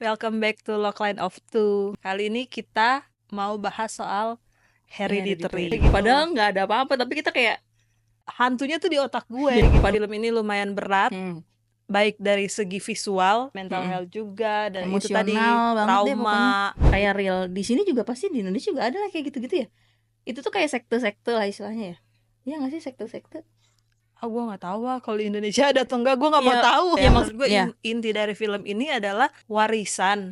Welcome back to Logline of Two. Kali ini kita mau bahas soal Hereditary. Padahal nggak ada apa-apa, tapi kita kayak hantunya tuh di otak gue. Film ini lumayan berat, baik dari segi visual, mental health juga, dan itu tadi emosional banget deh pokoknya. trauma. Kayak real. Di sini juga pasti di Indonesia juga ada lah kayak gitu-gitu ya. Itu tuh kayak sekte-sekte lah istilahnya ya. Iya nggak sih sekte-sekte? Gue nggak tahu kalau di Indonesia ada atau enggak, gue nggak mau Iya, tahu. iya, Maksud gue iya. inti dari film ini adalah warisan,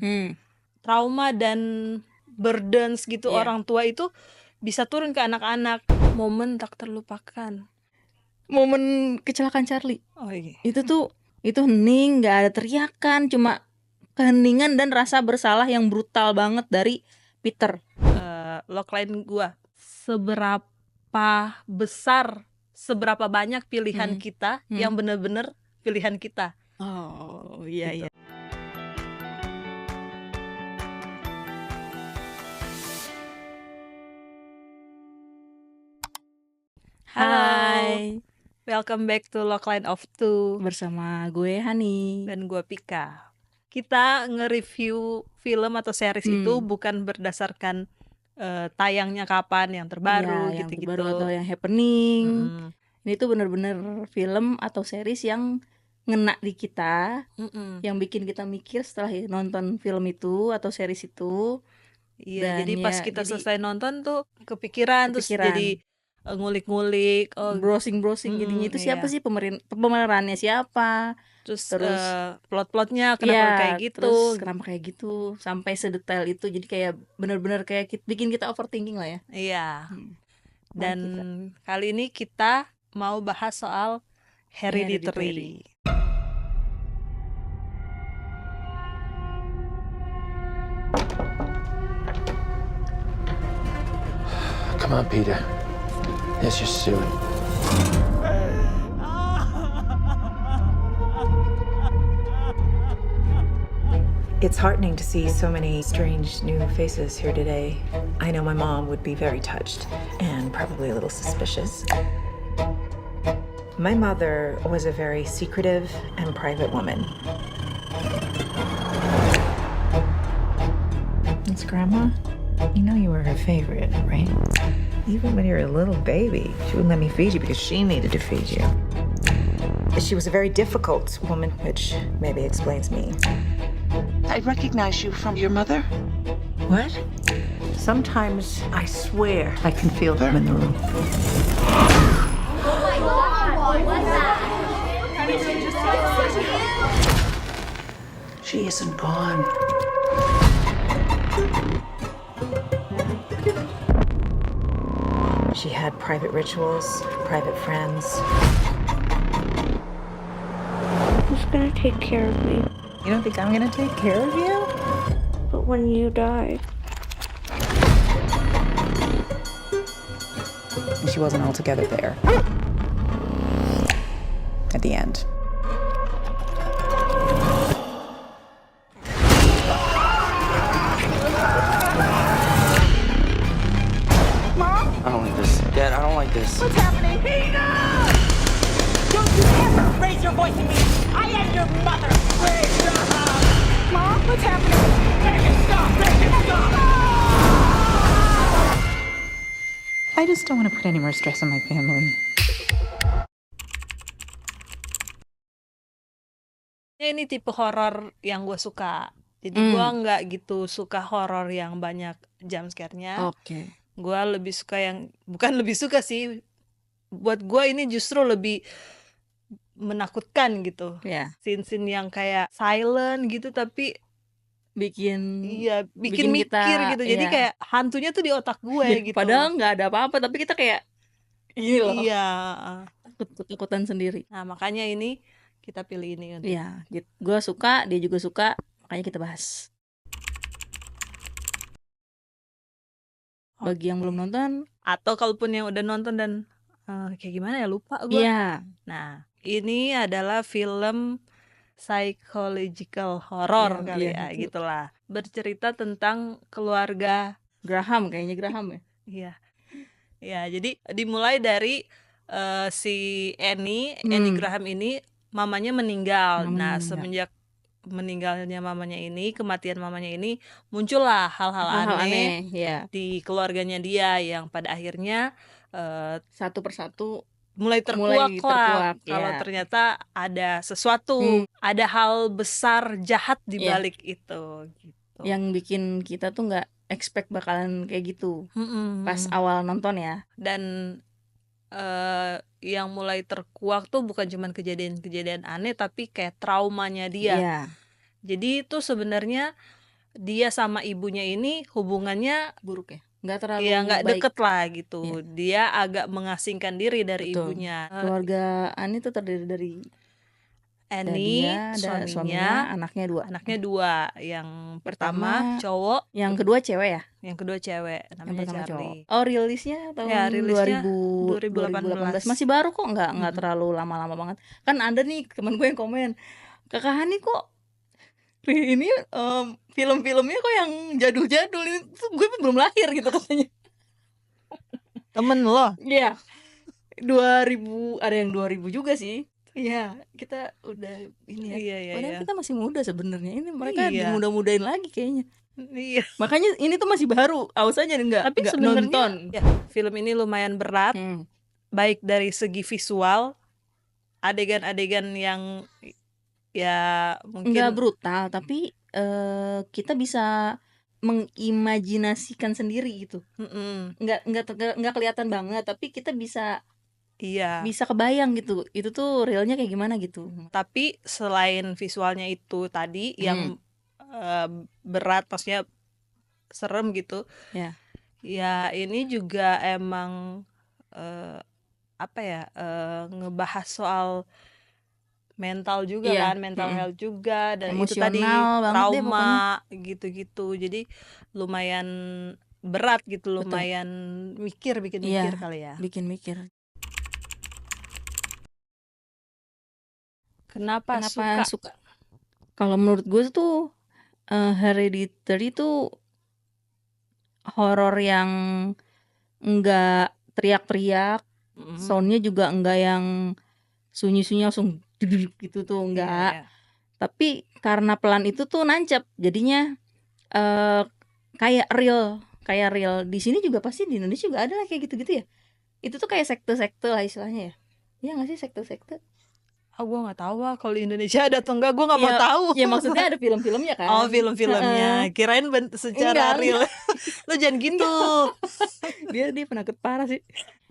trauma dan burdens gitu. Iya. Orang tua itu bisa turun ke anak-anak. Momen tak terlupakan. Momen kecelakaan Charlie. Oh iya. Itu hening, nggak ada teriakan, cuma keheningan dan rasa bersalah yang brutal banget dari Peter. Logline gua, seberapa banyak pilihan kita yang benar-benar pilihan kita. Oh iya Gitu. iya. Hai, Welcome back to Logline of Two bersama gue Hani. dan gua Pika. Kita nge-review film atau series itu bukan berdasarkan tayangnya kapan, yang terbaru Iya, yang gitu-gitu. terbaru atau yang happening. Ini tuh bener-bener film atau series yang ngena di kita, yang bikin kita mikir setelah nonton film itu atau series itu. Iya, Dan jadi pas ya, kita jadi selesai nonton tuh kepikiran. Terus jadi ngulik-ngulik, browsing jadinya itu siapa iya. sih pemerannya siapa, Terus terus plot-plotnya kenapa kayak gitu. terus kenapa kayak gitu, sampai sedetail itu. Jadi kayak bener-bener kayak bikin kita overthinking lah ya. Iya. Dan kita. kali ini kita mau bahas soal Hereditary. Come on, Peter. It's your suit. It's heartening to see so many strange new faces here today. I know my mom would be very touched and probably a little suspicious. My mother was a very secretive and private woman. It's Grandma. You know you were her favorite, right? Even when you were a little baby, she wouldn't let me feed you because she needed to feed you. She was a very difficult woman, which maybe explains me. I recognize you from your mother. What? Sometimes I swear I can feel them in the room. Oh my God, what's that? She isn't gone. She had private rituals, private friends. Who's gonna take care of me? You don't think I'm gonna take care of you? But when you die, She wasn't altogether there. At the end. I don't like this. Dad, I don't like this. What's happening? Peter! Don't you ever raise your voice at me! I am your mother! Peter! Mom, what's happening? Make it stop! Make it stop! I just don't want to put any more stress on my family. Ini tipe horor yang gue suka. Jadi gue nggak gitu suka horor yang banyak jump scare-nya. Oke. Gue lebih suka yang, bukan lebih suka sih, buat gue ini justru lebih menakutkan gitu. Ya, Scene-scene yang kayak silent gitu tapi bikin bikin mikir kita, gitu. Jadi iya. kayak hantunya tuh di otak gue gitu. Padahal nggak ada apa-apa, tapi kita kayak gini loh, Iya. ketakutan sendiri. Nah makanya ini kita pilih ini. Iya, gue suka, dia juga suka, makanya kita bahas. Bagi yang belum nonton, Atau kalaupun yang udah nonton dan kayak gimana ya, lupa gue. iya, Nah ini adalah film psychological horror Iya, kali iya, ya, itu. gitulah. Bercerita tentang keluarga. Graham kayaknya Graham ya. Iya. Ya, jadi dimulai dari si Annie Graham ini mamanya meninggal. Mamanya Nah, meninggal. semenjak meninggalnya mamanya ini, kematian mamanya ini, muncullah hal-hal Hal-hal aneh aneh, ya. di keluarganya dia yang pada akhirnya Satu persatu mulai mulai terkuak lah terkuak, kalau ya. ternyata ada sesuatu, ada hal besar jahat di Iya. balik itu gitu. Yang bikin kita tuh nggak expect bakalan kayak gitu pas awal nonton ya. Dan yang mulai terkuak tuh bukan cuman kejadian-kejadian aneh tapi kayak traumanya dia. Iya. Jadi itu sebenarnya dia sama ibunya ini hubungannya Buruk ya, nggak terlalu ya nggak baik. deket lah gitu. Iya. Dia agak mengasingkan diri dari Betul. ibunya. Keluarga Ani tuh terdiri dari Annie, dia, ada suaminya, anaknya 2. anaknya 2. Yang pertama Pertama, cowok, Yang kedua cewek ya? yang kedua cewek, Yang namanya pertama Charlie. cowok. Oh, rilisnya tahun Ya, rilisnya 2018. Masih baru kok, nggak terlalu lama-lama banget. Kan ada nih teman gue yang komen, Kakak Hani kok ini film-filmnya kok yang jadul-jadul, ini tuh gue belum lahir gitu katanya. Temen lo? Iya. 2000, ada yang 2000 juga sih. Iya, kita udah ini ya. Iya, Padahal iya. kita masih muda sebenarnya. Ini mereka Iya. dimuda-mudain lagi kayaknya. Iya. Makanya ini tuh masih baru. Awas aja nggak Tapi nggak sebenarnya nonton. ya, film ini lumayan berat, baik dari segi visual, adegan-adegan yang ya mungkin Nggak brutal, tapi kita bisa mengimajinasikan sendiri gitu. Nggak kelihatan banget, tapi kita bisa iya. kebayang gitu. Itu tuh realnya kayak gimana gitu. Tapi selain visualnya itu tadi yang berat, maksudnya serem gitu. Ya. Ya ini juga emang apa ya, ngebahas soal mental juga Iya. kan, mental health juga, dan itu Emosional tadi banget deh trauma gitu-gitu. Jadi lumayan berat gitu, Betul. lumayan bikin mikir kali ya. Bikin mikir. Kenapa suka? Kalau menurut gue tuh Hereditary tuh horor yang enggak teriak-teriak, soundnya juga enggak yang sunyi-sunyi langsung gitu tuh, enggak. Iya. Tapi karena pelan itu tuh nancep, jadinya kayak real. Di sini juga pasti, di Indonesia juga ada lah kayak gitu-gitu ya. Itu tuh kayak sekte-sekte lah istilahnya ya. Iya nggak sih, sekte-sekte? Gue nggak tahu lah kalau di Indonesia ada atau enggak, gue nggak mau tahu. Ya maksudnya ada film-filmnya kan. Oh, film-filmnya. Kirain secara Enggak. real. Lo jangan gitu. Dia penakut parah sih.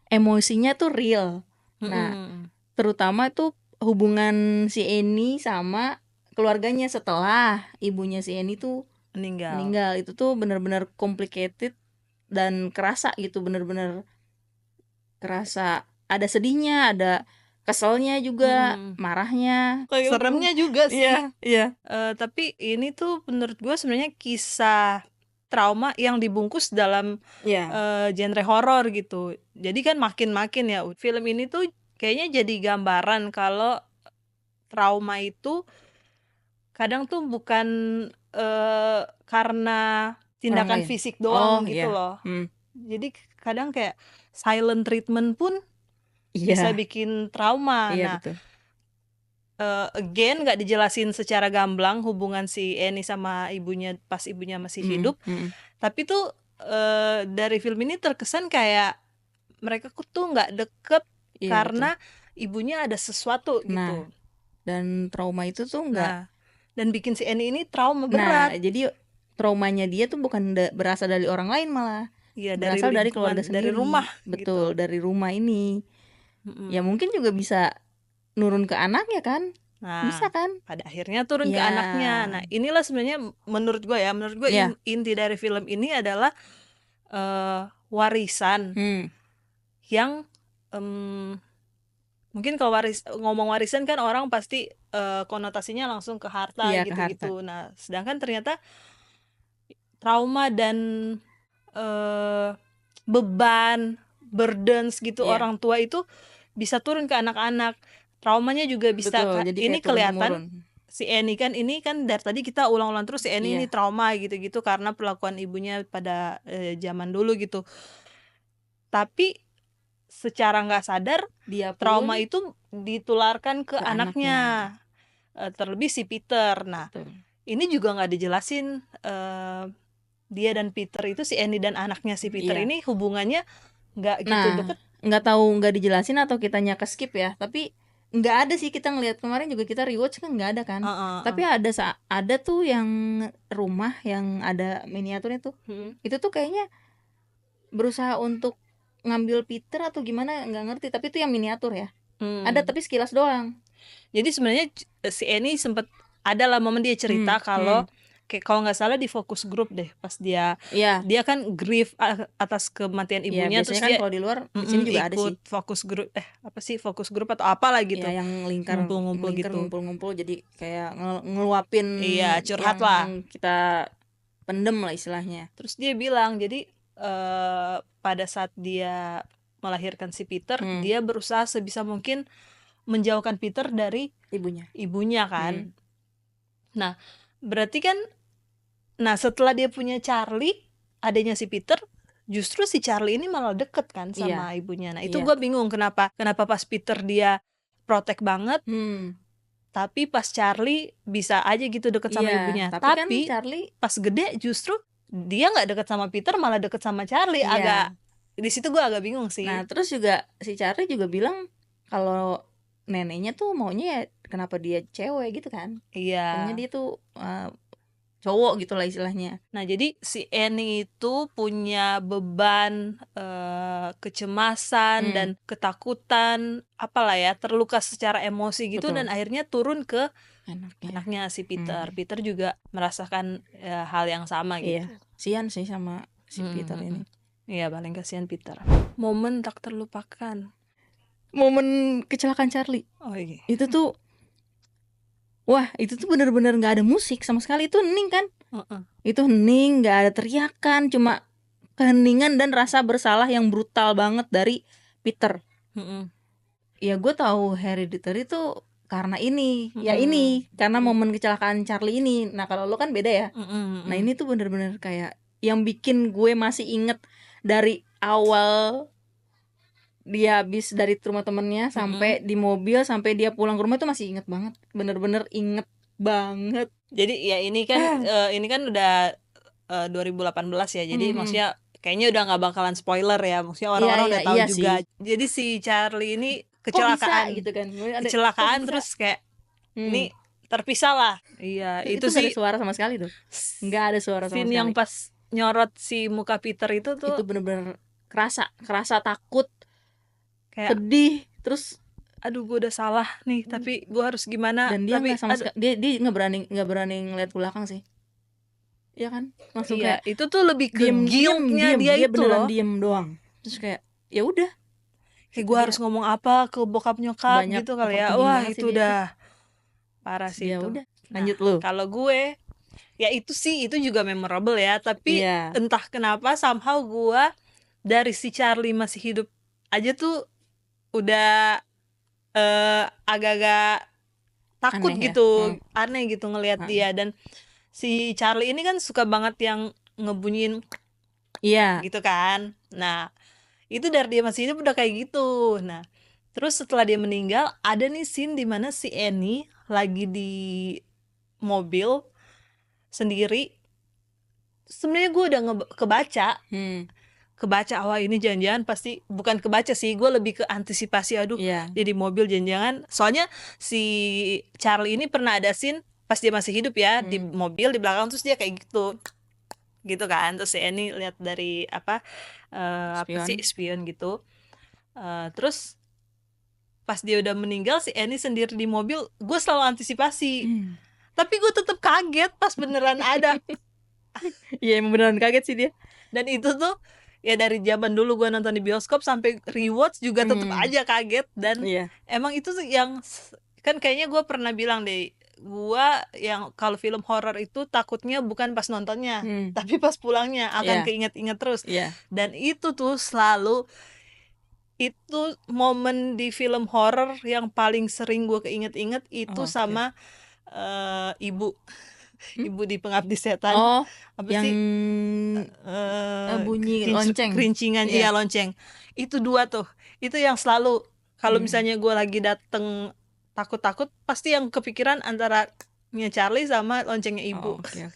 Emosinya tuh real. Nah, terutama tuh hubungan si Annie sama keluarganya setelah ibunya si Annie tuh meninggal. Itu tuh benar-benar complicated dan kerasa gitu, benar-benar kerasa. Ada sedihnya, ada keselnya juga, marahnya, Seremnya juga sih. Iya. Tapi ini tuh menurut gue sebenarnya kisah trauma yang dibungkus dalam genre horor gitu. Jadi kan makin ya film ini tuh kayaknya jadi gambaran kalau trauma itu kadang tuh bukan karena tindakan fisik doang gitu loh. Jadi kadang kayak silent treatment pun bisa bikin trauma. Nah, betul. Again nggak dijelasin secara gamblang hubungan si Annie sama ibunya pas ibunya masih hidup. Tapi tuh dari film ini terkesan kayak mereka tuh nggak deket karena ibunya ada sesuatu gitu. Dan trauma itu tuh nggak. Dan bikin si Annie ini trauma berat. Jadi traumanya dia tuh bukan berasal dari orang lain malah. Iya, berasal dari keluarga sendiri. Dari rumah. Betul, gitu. dari rumah ini. Ya mungkin juga bisa nurun ke anaknya kan. Bisa kan. Pada akhirnya turun ke anaknya. Nah inilah sebenarnya menurut gue inti dari film ini adalah warisan yang mungkin kalau ngomong warisan kan orang pasti konotasinya langsung ke harta gitu-gitu. Nah sedangkan ternyata trauma dan beban, burdens gitu orang tua itu bisa turun ke anak-anak. Traumanya juga bisa. Betul, jadi ini kelihatan turun-temurun. Si Annie kan ini kan dari tadi kita ulang-ulang terus si Annie ini trauma gitu-gitu karena perlakuan ibunya pada zaman dulu gitu. Tapi secara nggak sadar dia trauma itu ditularkan ke anaknya. terlebih si Peter. Nah, Betul. ini juga nggak dijelasin dia dan Peter itu, si Annie dan anaknya si Peter Iya. ini hubungannya nggak gitu deket. Nggak tahu, nggak dijelasin atau kitanya ke skip ya, tapi nggak ada sih, kita ngelihat kemarin juga kita rewatch kan nggak ada kan. Tapi ada tuh yang rumah yang ada miniaturnya tuh. Itu tuh kayaknya berusaha untuk ngambil Peter atau gimana, nggak ngerti, tapi itu yang miniatur ya. Ada tapi sekilas doang. Jadi sebenarnya si Annie sempet ada lah momen dia cerita kalau kayak kalau nggak salah di focus group deh, pas dia kan grief atas kematian ibunya, terus kan dia kalau di luar di sini juga ada sih fokus group atau apalah gitu. Ya, yang lingkar ngumpul-ngumpul gitu. Ngumpul-ngumpul jadi kayak ngeluapin curhat yang lah. Kita pendem lah istilahnya. Terus dia bilang jadi pada saat dia melahirkan si Peter, dia berusaha sebisa mungkin menjauhkan Peter dari ibunya kan. Nah, berarti kan setelah dia punya Charlie, adanya si Peter, justru si Charlie ini malah deket kan sama ibunya. Nah, itu gue bingung kenapa pas Peter dia protek banget, tapi pas Charlie bisa aja gitu deket sama ibunya. Tapi kan Charlie pas gede justru dia nggak deket sama Peter, malah deket sama Charlie. Agak di situ gue agak bingung sih. Nah, terus juga si Charlie juga bilang kalau neneknya tuh maunya ya kenapa dia cewek gitu kan. Kayaknya dia tuh cowok gitu lah istilahnya. Nah, jadi si Annie itu punya beban kecemasan dan ketakutan, apalah ya, terluka secara emosi gitu. Betul. Dan akhirnya turun ke anaknya si Peter. Peter juga merasakan hal yang sama gitu. Kasian sih sama si Peter ini. Iya, paling kasihan Peter. Momen tak terlupakan. Momen kecelakaan Charlie. Oh iya. Itu tuh benar-benar nggak ada musik sama sekali. Itu hening kan? Itu hening, nggak ada teriakan, cuma keheningan dan rasa bersalah yang brutal banget dari Peter. Ya gue tahu Hereditary itu karena ini, karena momen kecelakaan Charlie ini. Nah kalau lo kan beda ya. Nah ini tuh benar-benar kayak yang bikin gue masih inget dari awal dia habis dari rumah temennya sampai di mobil sampai dia pulang ke rumah itu masih inget banget, bener-bener inget banget. Jadi ya ini kan udah 2018 ya, jadi maksudnya kayaknya udah nggak bakalan spoiler ya, maksudnya orang-orang udah tahu juga. Sih. Jadi si Charlie ini kecelakaan gitu kan, kecelakaan terus kayak ini terpisah lah. Iya itu sih. Gak ada suara sama sekali tuh, nggak ada suara sama sekali. Scene yang pas nyorot si muka Peter itu bener-bener kerasa takut, kayak sedih, terus aduh gue udah salah nih, tapi gue harus gimana. Dan dia dia nggak berani ngeliat ke belakang sih, ya kan, langsung kayak itu tuh lebih ke guilt-nya dia itu beneran loh, diem doang, terus kayak ya udah, kayak gue harus ngomong apa ke bokap nyokap gitu kali ya. Wah itu udah parah sih. Ya udah, lanjut lu. Kalau gue ya itu juga memorable ya, tapi entah kenapa somehow gue dari si Charlie masih hidup aja tuh udah agak-agak takut aneh gitu aneh gitu ngelihat dia. Dan si Charlie ini kan suka banget yang ngebunyiin gitu kan. Nah itu dari dia masih hidup udah kayak gitu. Nah terus setelah dia meninggal ada nih scene dimana si Annie lagi di mobil sendiri. Sebenarnya gue udah kebaca wah ini jangan-jangan pasti, bukan kebaca sih, gue lebih ke antisipasi, dia di mobil jangan-jangan, soalnya si Charlie ini pernah ada scene pas dia masih hidup ya, di mobil di belakang, terus dia kayak gitu kan, terus si Annie lihat dari spion gitu, terus pas dia udah meninggal si Annie sendiri di mobil, gue selalu antisipasi, tapi gue tetap kaget pas beneran ada. Iya emang beneran kaget sih dia. Dan itu tuh ya dari zaman dulu gue nonton di bioskop sampai rewatch juga tetap aja kaget. Dan emang itu yang kan kayaknya gue pernah bilang deh, gue yang kalau film horor itu takutnya bukan pas nontonnya, tapi pas pulangnya akan keinget-inget terus. Dan itu tuh selalu, itu momen di film horor yang paling sering gue keinget-inget itu sama ibu di Pengabdi Setan. Apa yang sih? Bunyi lonceng. Kerincingan, lonceng. Itu dua tuh. Itu yang selalu kalau misalnya gue lagi dateng takut-takut pasti yang kepikiran antara Charlie sama loncengnya ibu. Oke.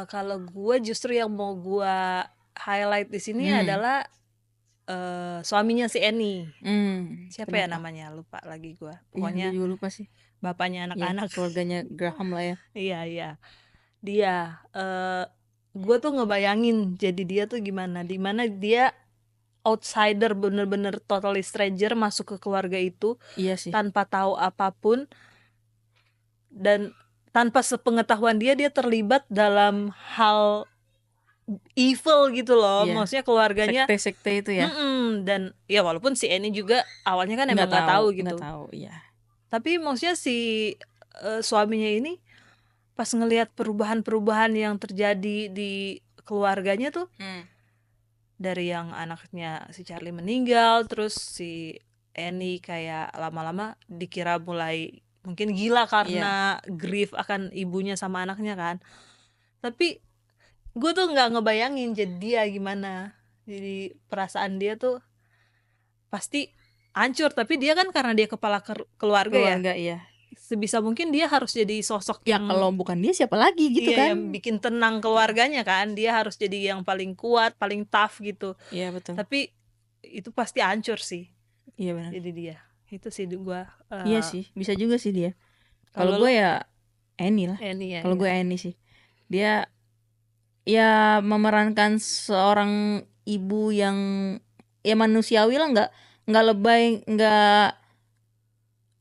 Kalau gue justru yang mau gue highlight di sini adalah suaminya si Annie. Siapa ya namanya? Lupa lagi gue. Pokoknya juga lupa sih. bapaknya anak-anak. Keluarganya Graham lah ya. Iya. Dia gue tuh ngebayangin jadi dia tuh gimana, dimana dia outsider, bener-bener totally stranger masuk ke keluarga itu. Iya sih. Tanpa tahu apapun dan tanpa sepengetahuan dia terlibat dalam hal evil gitu loh. Maksudnya keluarganya sekte-sekte itu ya. Dan ya walaupun si Annie juga awalnya kan emang nggak tahu gitu. Nggak tahu, iya. Tapi maksudnya si suaminya ini pas ngelihat perubahan-perubahan yang terjadi di keluarganya tuh, dari yang anaknya si Charlie meninggal, terus si Annie kayak lama-lama dikira mulai mungkin gila karena grief akan ibunya sama anaknya kan. Tapi gue tuh nggak ngebayangin jadi dia gimana. Jadi perasaan dia tuh pasti hancur, tapi dia kan karena dia kepala keluarga ya. Iya. Sebisa mungkin dia harus jadi sosok yang kalau bukan dia siapa lagi gitu kan. Yang bikin tenang keluarganya kan. Dia harus jadi yang paling kuat, paling tough gitu. Iya betul. Tapi itu pasti hancur sih. Iya benar. Jadi dia itu sih gue. Iya sih, bisa juga sih dia. Kalau gue ya Annie lah. Kalau gue Annie sih. Dia ya memerankan seorang ibu yang ya manusiawi lah, nggak lebay, nggak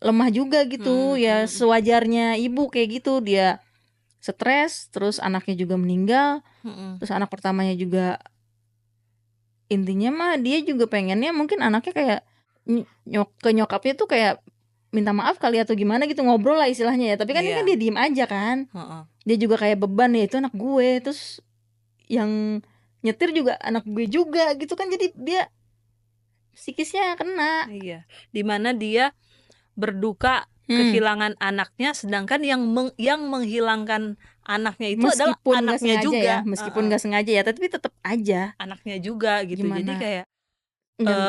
lemah juga gitu. Ya sewajarnya ibu kayak gitu. Dia stres, terus anaknya juga meninggal, terus anak pertamanya juga, intinya mah dia juga pengennya mungkin anaknya kayak ke nyokapnya tuh kayak minta maaf kali atau gimana gitu, ngobrol lah istilahnya ya. Tapi kan ini kan dia diem aja kan. Dia juga kayak beban ya, itu anak gue, terus yang nyetir juga anak gue juga gitu kan. Jadi dia psikisnya kena. Iya. Dimana dia berduka kehilangan anaknya, sedangkan yang menghilangkan anaknya itu meskipun adalah anaknya juga. Meskipun nggak sengaja ya, tapi tetap aja anaknya juga gitu. Gimana? Jadi kayak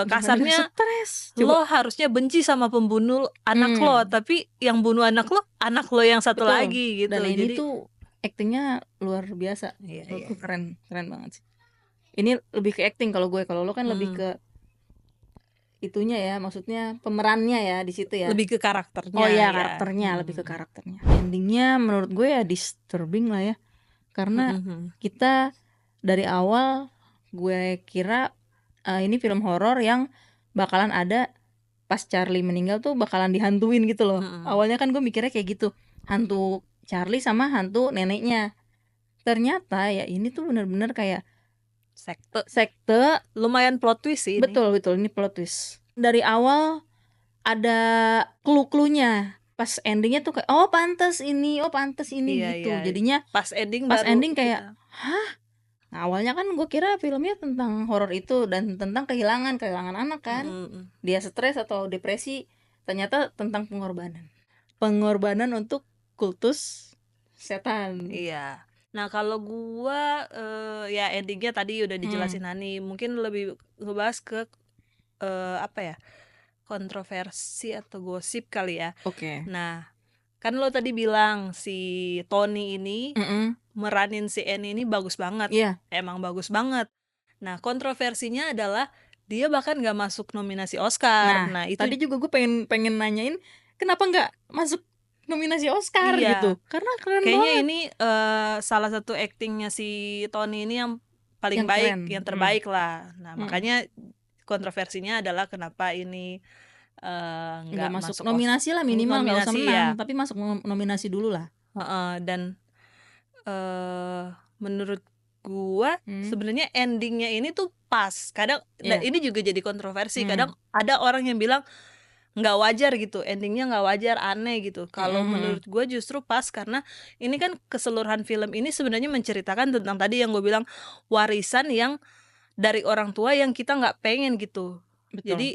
kasarnya stres. Lo harusnya benci sama pembunuh anak lo, tapi yang bunuh anak lo yang satu lagi gitu. Dan ini tuh aktingnya luar biasa. Iya. Keren banget sih. Ini lebih ke acting kalau gue. Kalau lo kan lebih ke itunya ya, maksudnya pemerannya ya di situ ya. Lebih ke karakternya. Oh iya, karakternya, lebih ke karakternya. Endingnya menurut gue ya disturbing lah ya. Karena kita dari awal gue kira ini film horor yang bakalan ada pas Charlie meninggal tuh bakalan dihantuin gitu loh. Awalnya kan gue mikirnya kayak gitu, hantu Charlie sama hantu neneknya. Ternyata ya ini tuh bener-bener kayak sekte. Lumayan plot twist sih. Betul ini plot twist. Dari awal ada clue-cluenya. Pas endingnya tuh kayak pantes ini gitu. Jadinya pas ending kayak hah? Nah, awalnya kan gue kira filmnya tentang horor itu dan tentang kehilangan anak kan. Dia stres atau depresi. Ternyata tentang pengorbanan untuk kultus setan. Iya. Nah kalau gue ya endingnya tadi udah dijelasin Hani. Mungkin lebih ngebahas ke kontroversi atau gosip kali ya. Oke. Nah kan lo tadi bilang si Tony ini meranin si Annie ini bagus banget. Iya. Emang bagus banget. Nah kontroversinya adalah dia bahkan gak masuk nominasi Oscar. Nah itu tadi juga gue pengen nanyain kenapa gak masuk nominasi Oscar gitu. Karena keren kayaknya banget. Ini salah satu aktingnya si Tony ini yang paling baik, keren. Yang terbaik lah. Nah makanya kontroversinya adalah kenapa ini nggak masuk nominasi lah, minimal nggak usah menang, ya. Tapi masuk nominasi dulu lah. Dan menurut gua sebenarnya endingnya ini tuh pas. Kadang nah ini juga jadi kontroversi. Kadang ada orang yang bilang nggak wajar gitu, endingnya nggak wajar, aneh gitu. Kalau menurut gue justru pas, karena ini kan keseluruhan film ini sebenarnya menceritakan tentang tadi yang gue bilang, warisan yang dari orang tua yang kita nggak pengen gitu. Betul. Jadi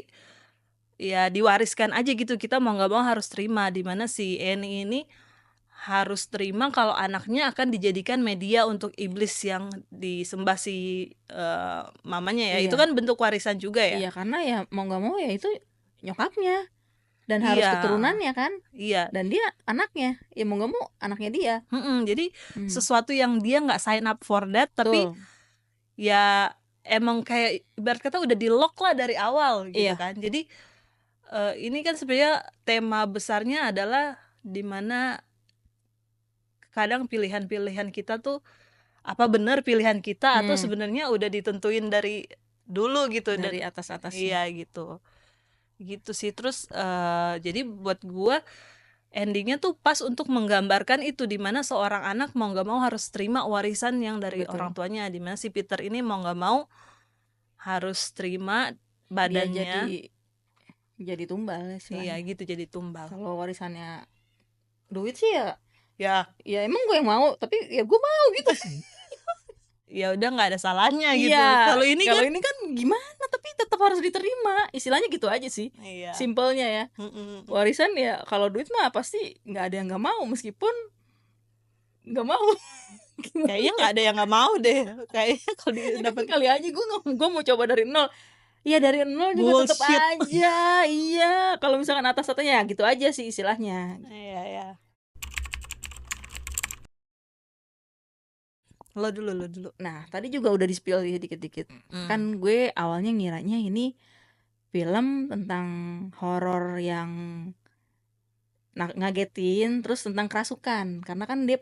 ya diwariskan aja gitu, kita mau nggak mau harus terima. Dimana si Annie ini harus terima kalau anaknya akan dijadikan media untuk iblis yang disembah si mamanya ya. Itu kan bentuk warisan juga ya. Iya, karena ya mau nggak mau ya itu nyokapnya, Dan harus Iya. keturunannya kan. Iya. Dan dia anaknya, ya mau gak mau anaknya dia. Jadi sesuatu yang dia nggak sign up for that, tapi Betul. ya emang kayak ibarat kata udah di lock lah dari awal gitu Iya. kan. Jadi ini kan sebenarnya tema besarnya adalah dimana kadang pilihan-pilihan kita tuh apa benar pilihan kita atau sebenarnya udah ditentuin dari dulu gitu. Dari Dan atas-atasnya. iya gitu sih. Terus jadi buat gua endingnya tuh pas untuk menggambarkan itu, dimana seorang anak mau nggak mau harus terima warisan yang dari Betul. orang tuanya, dimana si Peter ini mau nggak mau harus terima Dia badannya. jadi tumbal Iya istilahnya. gitu, jadi tumbal. Kalau warisannya duit sih Ya emang gue yang mau, tapi ya gue mau gitu. ya udah nggak ada salahnya gitu. Iya. Kalau ini Kalau kan ini kan gimana, tapi tetap harus diterima. Istilahnya gitu aja sih. iya. Simpelnya ya. Warisan ya kalau duit mah pasti nggak ada yang nggak mau, meskipun nggak mau. Kayaknya nggak ada yang nggak mau deh. Kayaknya kalau dapat Kali aja gue mau coba dari nol. Iya, dari nol juga tetap Bullshit. aja. Iya, kalau misalkan atas-atasnya ya gitu aja sih istilahnya. Iya. Lo dulu. Nah, tadi juga udah di-spill dikit-dikit. Kan gue awalnya ngiranya ini film tentang horor yang ngagetin, terus tentang kerasukan. Karena kan dia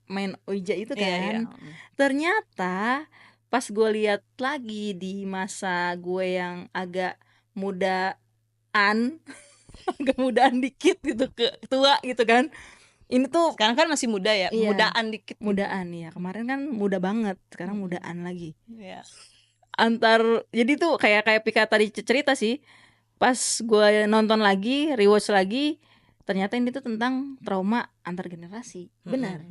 main Ouija itu kan. Iya. Ternyata pas gue lihat lagi di masa gue yang agak mudaan agak mudaan dikit gitu, ke tua gitu kan. Ini tuh Sekarang kan masih muda ya, Iya. mudaan dikit. mudaan ya. Kemarin kan muda banget, sekarang mudaan lagi. Iya. Jadi tuh kayak Pika tadi cerita sih. Pas gue nonton lagi, rewatch lagi, ternyata ini tuh tentang trauma antar generasi. Benar.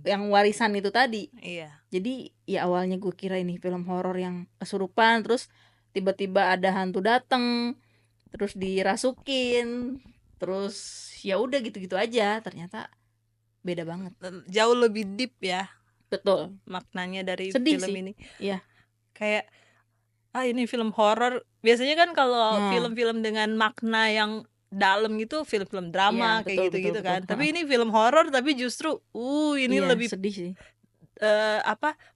Yang warisan itu tadi. Iya. Jadi ya awalnya gue kira ini film horor yang kesurupan, terus tiba-tiba ada hantu dateng, terus dirasukin, terus ya udah gitu-gitu aja. Ternyata beda banget. Jauh lebih deep ya Betul. maknanya dari Sedih film sih. ini. Iya. Kayak ini film horor. Biasanya kan kalau film-film dengan makna yang dalam gitu film-film drama Iya, kayak betul, gitu-gitu betul, kan. betul. Tapi ini film horor tapi justru ini Iya, lebih sedih sih.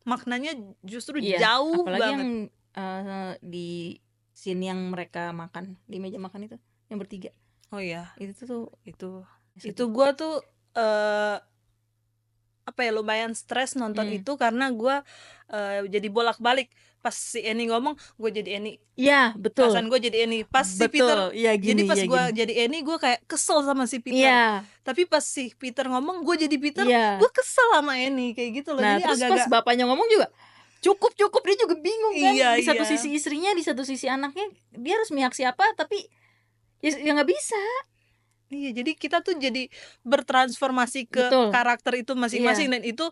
maknanya justru Iya, jauh apalagi banget. yang di scene yang mereka makan di meja makan itu, yang bertiga. Oh iya, Itu gua tuh lumayan stres nonton itu karena gua jadi bolak-balik. Pas si Annie ngomong, gue jadi Annie. Iya, betul. Perasaan gue jadi Annie. Pas si Betul. Peter, Iya, jadi gini, pas iya, gue gini. jadi Annie, gue kayak kesel sama si Peter. Iya. Tapi pas si Peter ngomong, gue jadi Peter, Iya. gue kesel sama Annie kayak gitu loh. Nah, Jadi terus agak-agak pas bapaknya ngomong juga cukup dia juga bingung kan. Iya, Di satu iya. sisi istrinya, di satu sisi anaknya, dia harus mihak siapa, tapi ya nggak bisa. Iya, jadi kita tuh jadi bertransformasi ke Betul. karakter itu masing-masing. Iya. Dan itu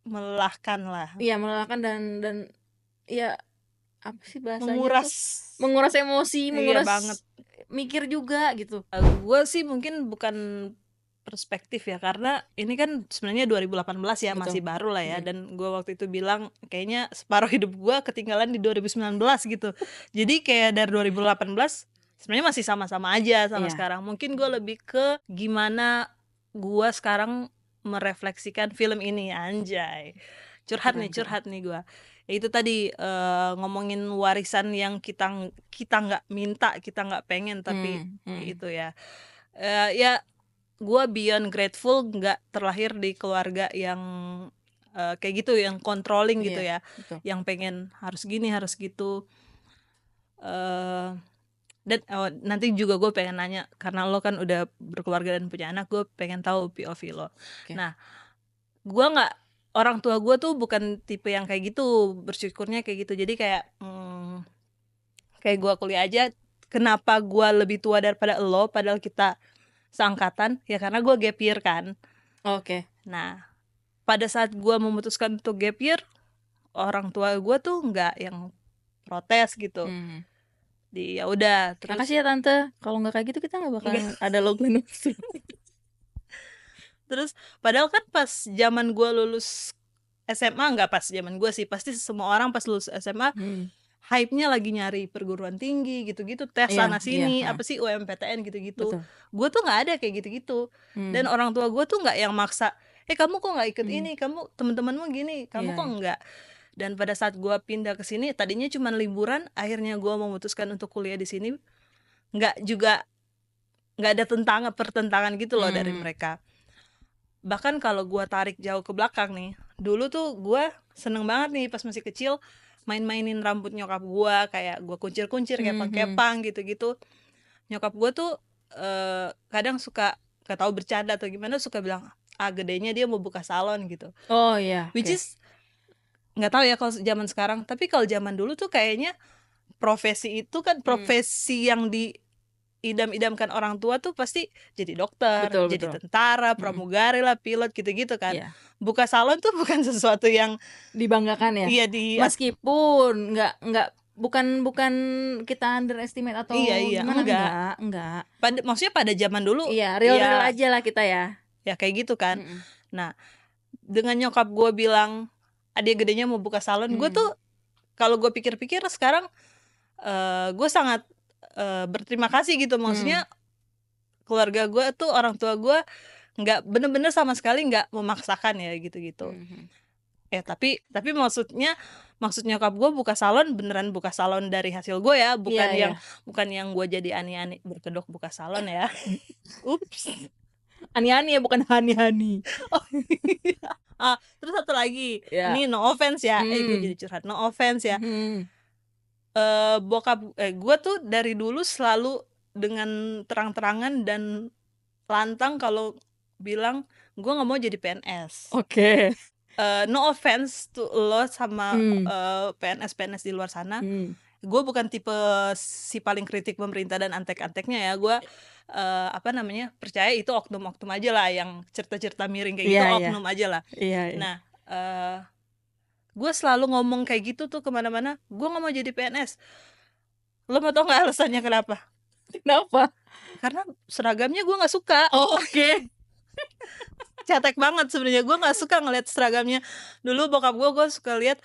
melelahkan lah. Iya, melelahkan dan ya apa sih bahasanya Menguras. tuh? Menguras emosi, menguras banget. mikir juga gitu. Gue sih mungkin bukan perspektif ya, karena ini kan sebenarnya 2018 ya. Betul. Masih baru lah ya. Dan gue waktu itu bilang kayaknya separuh hidup gue ketinggalan di 2019 gitu. Jadi kayak dari 2018 sebenarnya masih sama-sama aja sama Iya. sekarang. Mungkin gue lebih ke gimana gue sekarang merefleksikan film ini. Anjay, curhat nih gue. Ya itu tadi ngomongin warisan yang kita nggak minta, kita nggak pengen, tapi itu ya. Ya gue beyond grateful nggak terlahir di keluarga yang kayak gitu, yang controlling gitu ya. Betul. Yang pengen harus gini harus gitu. Dan nanti juga gue pengen nanya, karena lo kan udah berkeluarga dan punya anak, gue pengen tahu POV lo. Okay. Nah, gue nggak, orang tua gue tuh bukan tipe yang kayak gitu, bersyukurnya kayak gitu. Jadi kayak kayak gue kuliah aja, kenapa gue lebih tua daripada lo padahal kita seangkatan? Ya karena gue gap year kan. Oke. Nah, pada saat gue memutuskan untuk gap year, orang tua gue tuh nggak yang protes gitu. Ya udah, terus Makasih ya tante, kalau nggak kayak gitu kita nggak bakal ada logo Nostrum. Terus padahal kan pas zaman gue lulus SMA, nggak pas zaman gue sih, pasti semua orang pas lulus SMA hype-nya lagi nyari perguruan tinggi gitu-gitu, tes sana sini, apa sih UMPTN gitu-gitu. Gue tuh nggak ada kayak gitu-gitu. Dan orang tua gue tuh nggak yang maksa, kamu kok nggak ikut ini, kamu teman-temanmu gini, kamu kok nggak. Dan pada saat gue pindah ke sini, tadinya cuma liburan, akhirnya gue memutuskan untuk kuliah di sini, nggak ada pertentangan gitu loh dari mereka. Bahkan kalau gue tarik jauh ke belakang nih, dulu tuh gue seneng banget nih pas masih kecil main-mainin rambut nyokap gue, kayak gue kuncir-kuncir, kepang-kepang gitu-gitu. Nyokap gue tuh kadang suka gak tahu bercanda atau gimana, suka bilang gedenya dia mau buka salon gitu. Oh iya. Which is nggak tahu ya kalau zaman sekarang, tapi kalau zaman dulu tuh kayaknya profesi itu kan profesi yang diidam-idamkan orang tua tuh pasti jadi dokter, jadi tentara, pramugari lah, pilot gitu-gitu kan. Buka salon tuh bukan sesuatu yang dibanggakan ya. Iya, meskipun bukan kita underestimate atau gimana, enggak. Maksudnya pada zaman dulu real aja lah kita ya. Ya kayak gitu kan. Nah, dengan nyokap gue bilang adik gedenya mau buka salon, gue tuh kalau gue pikir-pikir sekarang gue sangat berterima kasih gitu. Maksudnya keluarga gue tuh, orang tua gue nggak bener-bener sama sekali nggak memaksakan ya gitu-gitu. Tapi maksud nyokap gue buka salon beneran buka salon dari hasil gue ya, bukan yang gue jadi ani-ani berkedok buka salon ya. Ups, ani-ani ya, bukan hani-hani. Terus satu lagi, ini no offense ya, gue jadi curhat, no offense ya. Bokap gue tuh dari dulu selalu dengan terang-terangan dan lantang kalau bilang gue nggak mau jadi PNS. No offense to lo sama PNS di luar sana. Gue bukan tipe si paling kritik pemerintah dan antek-anteknya ya. Gue percaya itu oknum-oknum aja lah, yang cerita-cerita miring kayak gitu, oknum aja lah. Nah, gue selalu ngomong kayak gitu tuh kemana-mana, gue nggak mau jadi PNS. Lo mau tau nggak alasannya kenapa? Karena seragamnya gue nggak suka. Cetek banget sebenarnya, gue nggak suka ngeliat seragamnya. Dulu bokap gue suka lihat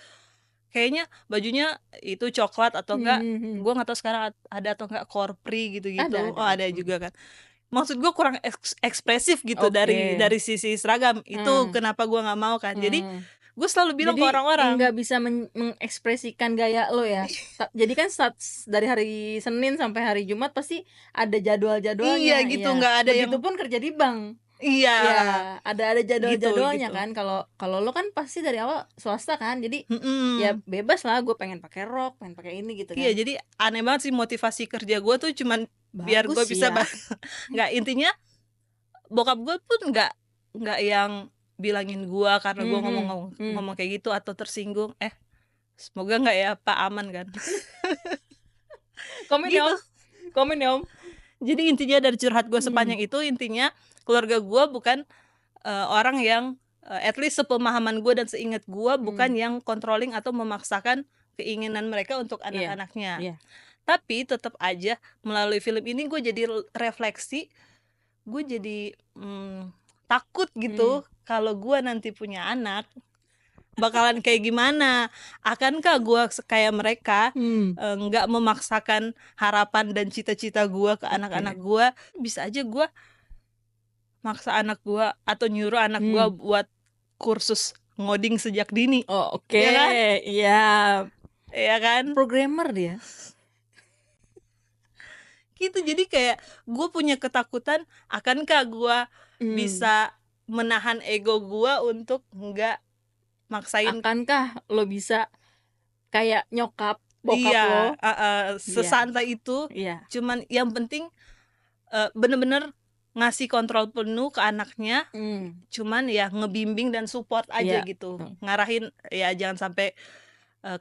kayaknya bajunya itu coklat atau enggak, gue nggak tahu sekarang ada atau enggak, korpri gitu-gitu. Ada juga kan. Maksud gue kurang ekspresif gitu dari sisi seragam itu. Kenapa gue nggak mau kan. Jadi gue selalu bilang ke orang-orang, nggak bisa mengekspresikan gaya lo ya. Jadi kan dari hari Senin sampai hari Jumat pasti ada jadwal-jadwalnya. Iya gitu, nggak ada yang begitupun kerja di bank. Iya, ada jadwal-jadwalnya gitu. Kan kalau lo kan pasti dari awal swasta kan, jadi ya bebas lah, gue pengen pakai rok, pengen pakai ini gitu kan. Iya, jadi aneh banget sih motivasi kerja gue tuh cuman biar gue bisa nggak, intinya bokap gue pun nggak yang bilangin gue karena gue ngomong kayak gitu atau tersinggung. Semoga nggak ya, Pak Aman kan. Komen ya om. Jadi intinya dari curhat gue sepanjang itu, intinya keluarga gue bukan orang yang at least sepemahaman gue dan seingat gue bukan yang controlling atau memaksakan keinginan mereka untuk anak-anaknya. Tapi tetap aja melalui film ini gue jadi refleksi, gue jadi takut gitu kalau gue nanti punya anak bakalan kayak gimana. Akankah gue kayak mereka, nggak memaksakan harapan dan cita-cita gue ke anak-anak gue. Bisa aja gue maksa anak gue atau nyuruh anak gue buat kursus ngoding sejak dini. Ya kan? Iya kan? Programmer dia. Gitu, jadi kayak gue punya ketakutan, akankah gue bisa menahan ego gue untuk nggak maksain. Akankah lo bisa kayak nyokap bokap lo sesantai itu. Cuman yang penting bener-bener ngasih kontrol penuh ke anaknya. Cuman ya ngebimbing dan support aja gitu. Ngarahin ya, jangan sampai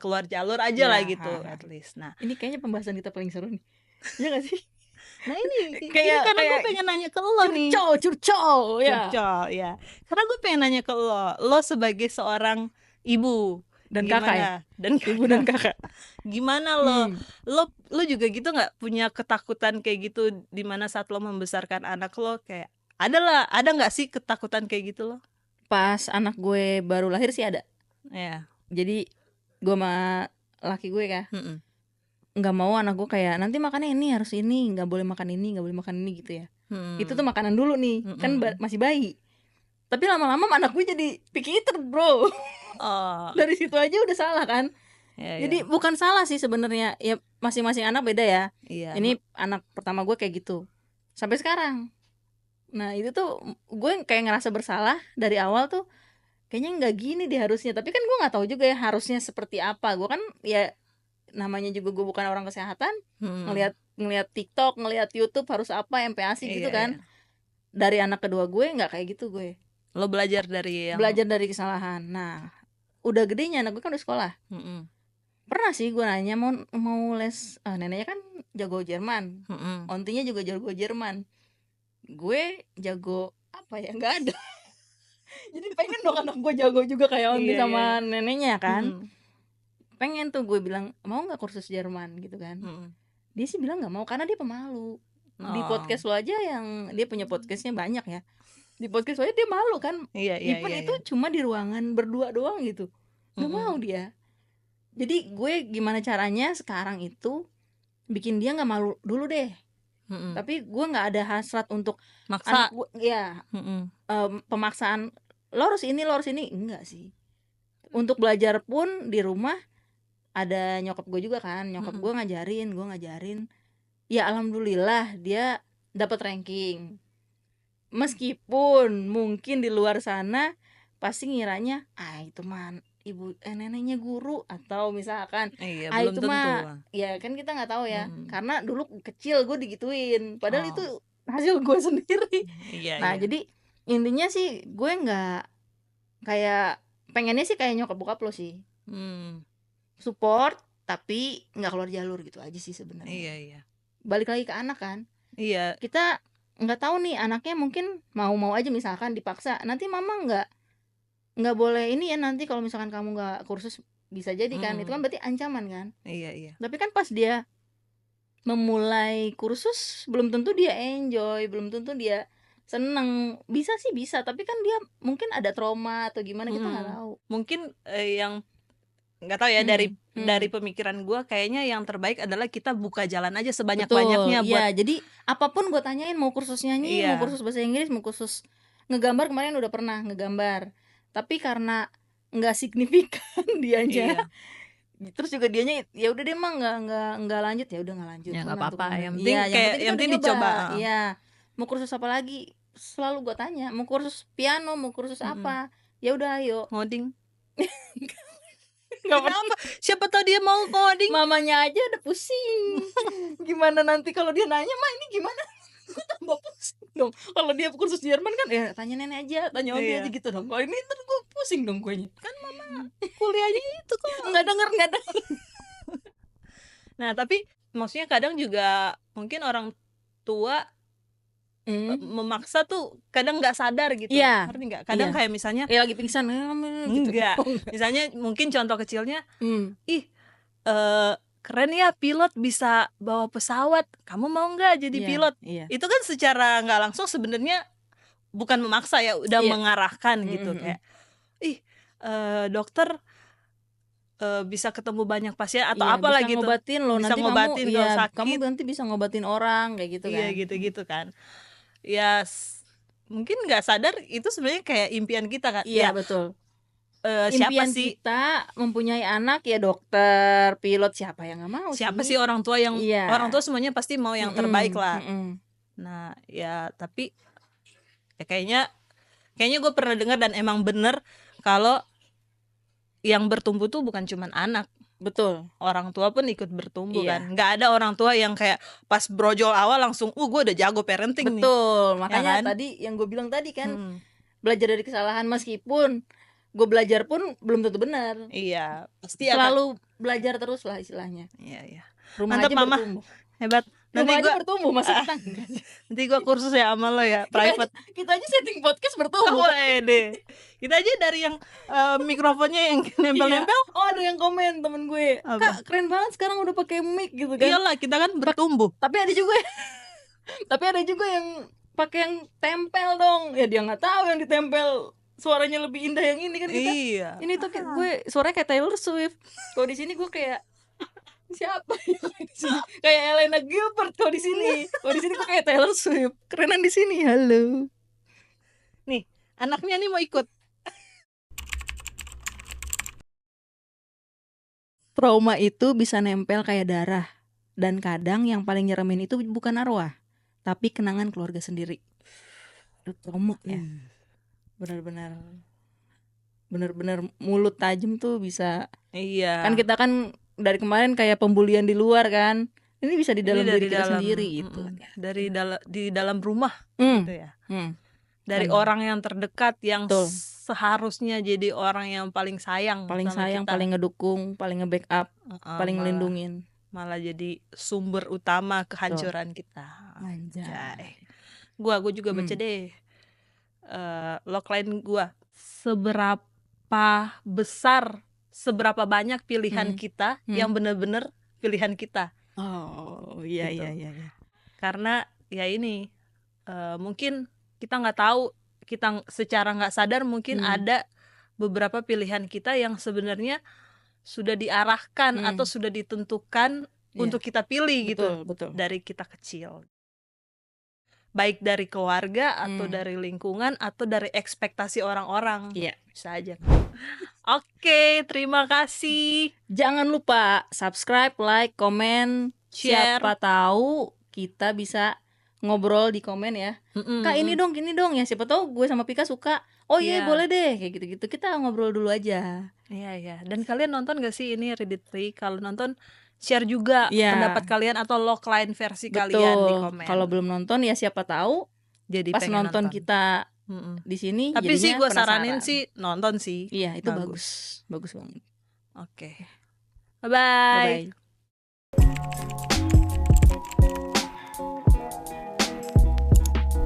keluar jalur aja lah gitu, at least. Nah, ini kayaknya pembahasan kita paling seru nih. Iya gak sih? Nah ini karena gue pengen nanya ke lo nih. Curcol ya. Karena gue pengen nanya ke lo sebagai seorang ibu dan kakak ya? Ibu dan kakak. Gimana lo juga gitu nggak punya ketakutan kayak gitu di mana saat lo membesarkan anak lo, kayak ada nggak sih ketakutan kayak gitu lo? Pas anak gue baru lahir sih ada. Ya. Jadi gue sama laki gue kan. Mm-mm. Nggak mau anak gue kayak nanti makannya ini harus ini, nggak boleh makan ini, nggak boleh makan ini gitu ya. Itu tuh makanan dulu nih, kan masih bayi. Tapi lama-lama anak gue jadi picky eater, bro. Dari situ aja udah salah kan. Jadi bukan salah sih sebenarnya, ya masing-masing anak beda ya. Ini anak pertama gue kayak gitu sampai sekarang. Nah itu tuh gue kayak ngerasa bersalah dari awal tuh. Kayaknya nggak gini deh harusnya. Tapi kan gue nggak tahu juga ya harusnya seperti apa. Gue kan ya namanya juga gue bukan orang kesehatan. Ngelihat TikTok, ngelihat YouTube harus apa, MPASI gitu kan. Dari anak kedua gue nggak kayak gitu gue. Lo belajar dari kesalahan. Nah udah gedenya anak gue kan udah sekolah. Pernah sih gue nanya mau les, neneknya kan jago Jerman, ontinya juga jago Jerman, gue jago apa ya, nggak ada. Jadi pengen dong anak gue jago juga kayak onti sama neneknya kan. Pengen tuh gue bilang mau nggak kursus Jerman gitu kan. Dia sih bilang nggak mau karena dia pemalu. Di podcast lo aja yang dia punya podcastnya banyak ya, di podcast lo aja dia malu kan. Even itu cuma di ruangan berdua doang gitu, nggak mau dia. Jadi gue gimana caranya sekarang itu bikin dia nggak malu dulu deh. Tapi gue nggak ada hasrat untuk maksa anak gue, ya pemaksaan lo harus ini enggak sih. Untuk belajar pun di rumah ada nyokap gue juga kan, nyokap gue ngajarin. Ya alhamdulillah dia dapat ranking. Meskipun mungkin di luar sana pasti ngiranya itu mah ibu neneknya guru atau misalkan belum itu tentu mah ya kan kita nggak tahu ya. Karena dulu kecil gue digituin padahal itu hasil gue sendiri. Nah jadi intinya sih gue nggak kayak pengennya sih kayak nyokap bokap lo sih, support tapi nggak keluar jalur gitu aja sih sebenarnya. Balik lagi ke anak kan, kita nggak tahu nih anaknya mungkin mau aja misalkan dipaksa, nanti mama nggak boleh ini ya, nanti kalau misalkan kamu nggak kursus bisa jadi kan. Itu kan berarti ancaman kan. Tapi kan pas dia memulai kursus belum tentu dia enjoy, belum tentu dia seneng. Bisa sih bisa, tapi kan dia mungkin ada trauma atau gimana, kita nggak tahu. Mungkin yang nggak tahu ya, dari pemikiran gue kayaknya yang terbaik adalah kita buka jalan aja sebanyak-banyaknya buat. Jadi apapun gue tanyain, mau kursus nyanyi, mau kursus bahasa Inggris, mau kursus ngegambar, kemarin udah pernah ngegambar. Tapi karena nggak signifikan dianya, terus juga dianya ya udah deh mah nggak lanjut, ya udah nggak lanjut. Ya nggak apa-apa, yang penting yang penting dicoba. Iya, mau kursus apa lagi? Selalu gue tanya, mau kursus piano, mau kursus apa? Ya udah ayo. Ngoding. Gak apa-apa, siapa tahu dia mau ngoding. Mamanya aja udah pusing. Gimana nanti kalau dia nanya, "Ma ini gimana?" Gue tambah pusing dong. Kalau dia kursus Jerman kan ya tanya nenek aja, tanya Odi aja gitu dong. Kalau ini ntar gue pusing dong kuenya. Kan mama kuliahnya itu kok. Nggak denger. Nah tapi maksudnya kadang juga mungkin orang tua memaksa tuh kadang nggak sadar gitu. Ngerti nggak? Kadang kayak misalnya lagi pingsan gitu. Enggak. Misalnya mungkin contoh kecilnya, keren ya pilot bisa bawa pesawat, kamu mau nggak jadi pilot? Itu kan secara nggak langsung sebenarnya bukan memaksa ya, udah mengarahkan gitu. Kayak dokter bisa ketemu banyak pasien atau apalah gitu, ngobatin lo, bisa nanti ngobatin kamu, kalau sakit, kamu nanti bisa ngobatin orang kayak gitu kan. gitu kan. Ya mungkin nggak sadar itu sebenarnya kayak impian kita kan. Betul. Siapa Impian sih kita mempunyai anak ya dokter, pilot, siapa yang nggak mau? Siapa sih orang tua yang orang tua semuanya pasti mau yang terbaik lah. Nah ya tapi ya kayaknya gue pernah dengar dan emang bener kalau yang bertumbuh tuh bukan cuman anak. Betul. Orang tua pun ikut bertumbuh kan. Nggak ada orang tua yang kayak pas brojol awal langsung gue udah jago parenting nih. Betul. Makanya tadi yang gue bilang tadi kan, belajar dari kesalahan, meskipun gue belajar pun belum tentu benar. Pasti selalu belajar terus lah istilahnya. Rumah mantap aja mama, bertumbuh. hebat. Nanti gue bertumbuh, masa kita enggak. Nanti gue kursus ya sama lo ya, private. Kita aja setting podcast bertumbuh. deh. Kita aja dari yang mikrofonnya yang nempel-nempel. Ada yang komen temen gue, Kak keren banget sekarang udah pakai mic gitu kan. Iyalah, kita kan bertumbuh. Tapi ada juga yang pakai yang tempel dong. Ya dia nggak tahu yang ditempel suaranya lebih indah yang ini kan kita. Ini tuh gue suaranya kayak Taylor Swift. Kalau di sini gue kayak Siapa yang main di sini? Kayak Elena Gilbert kok di sini. Kok di sini kok kayak Taylor Swift. Kerenan di sini. Halo. Nih, anaknya nih mau ikut. Trauma itu bisa nempel kayak darah. Dan kadang yang paling nyeremin itu bukan arwah, tapi kenangan keluarga sendiri. Aduh, trauma ya. Benar-benar mulut tajam tuh bisa. Iya. Kan kita kan dari kemarin kayak pembulian di luar kan. Ini bisa di dalam diri kita sendiri gitu. Di dalam rumah gitu ya. Dari orang yang terdekat yang seharusnya jadi orang yang paling sayang, kita. Paling ngedukung, paling nge-backup, paling ngelindungin. Malah jadi sumber utama kehancuran kita. Anjay. Gue juga baca deh logline gue. Seberapa banyak pilihan kita yang benar-benar pilihan kita. Oh iya gitu. iya. Karena ya ini mungkin kita nggak tahu, kita secara nggak sadar mungkin ada beberapa pilihan kita yang sebenarnya sudah diarahkan atau sudah ditentukan untuk kita pilih gitu. Betul. Dari kita kecil, baik dari keluarga atau dari lingkungan atau dari ekspektasi orang-orang. Iya, bisa aja. Oke, terima kasih. Jangan lupa subscribe, like, komen, share. Siapa tahu kita bisa ngobrol di komen ya. Kak ini dong ya. Siapa tahu gue sama Pika suka. Oh iya boleh deh kayak gitu-gitu. Kita ngobrol dulu aja. Iya. Dan kalian nonton gak sih ini Hereditary? Kalau nonton share juga pendapat kalian atau logline versi kalian di komen. Kalau belum nonton ya siapa tahu jadi pas nonton kita di sini. Tapi sih gue saranin sih nonton sih. Iya itu bagus banget. Oke. Bye bye.